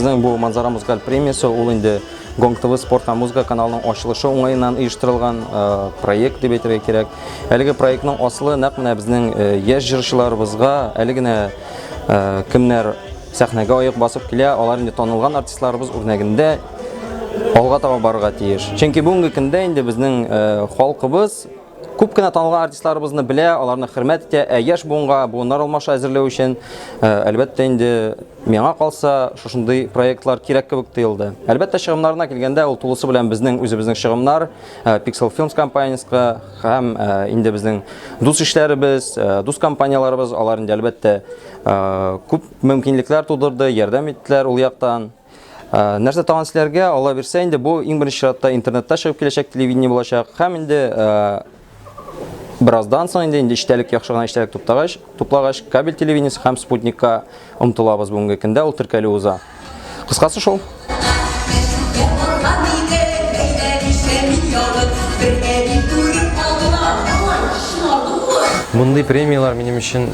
безнең бу Манзара музыкаль премиясе ул инде Гонг ТВ спорт һәм музыка каналының ачылышы уңаеннан оештырылган проект дип әйтергә кирәк. Әлеге проектның асылы нәкъ менә безнең яшь җырчыларыбызга, әле генә кемнәр сәхнәгә аяк басып килә, алар инде танылган артистларыбыз үрнәгендә алга таба барырга тиеш. Чөнки бүгенге көндә инде безнең халкыбыз күп кенә танылган артистларыбызны белә, аларны хөрмәт итә, яшь буынга буыннар алмашы әзерләү өчен әлбәттә инде миңа калса шушындый проектлар кирәк кебек тоелды. Әлбәттә чыгымнарына килгәндә ул тулысы белән безнең үзебезнең чыгымнар Pixel Films компаниясына һәм инде безнең дус эшләребез, дус компанияларыбыз алар инде әлбәттә күп мөмкинлекләр тудырды, ярдәм иттеләр ул яктан. Нәрсә тагын сезләргә Алла бирсә инде бу иң беренче чиратта интернетта чыгып киләчәк телевидение булачак һәм инде Birazdan соң инде иштәлек яхшы гына иштәлек туплагач кабель телевидениесе һәм спутникка омтылабыз бүгенге көндә ул теркәлү уза. Кыскасы шул. Мондый премиялар минем өчен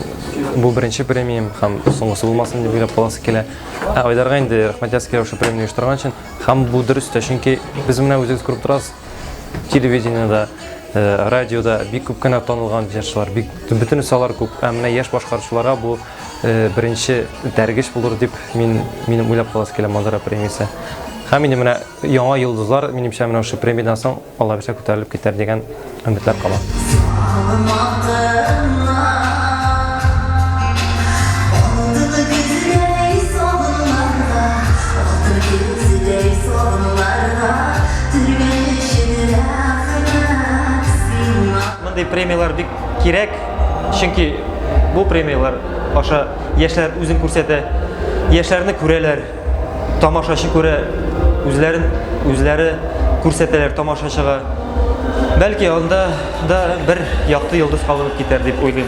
бу беренче премиям һәм соңгысы булмасын дип уйлап каласы килә. Айдарга инде рәхмәт яскә ошо премияне оештырган өчен һәм бу дөрес тә, чөнки без менә үзегез күреп торасыз, телевидениедә, радиода бик күп кенә танылган җырчылар, бик бөтен салар күп. Менә яшь башкаручыларга бу беренче дәргеш булыр дип минем уйлап каласы килә Манзара премиясе. Һәм инде менә яңа йолдызлар минемчә менә ошо премиядан соң Алла бирсә күтәрелеп китәр дигән өметләр кала. Мондый премиялар бик кирәк, чөнки бу премиялар аша яшьләр үзен күрсәтә, яшьләрне күрәләр, тамашачы күрә, үзләре күрсәтәләр тамашачыга. Бәлки анда да бер якты йолдыз кабынып китәр дип уйлыйм.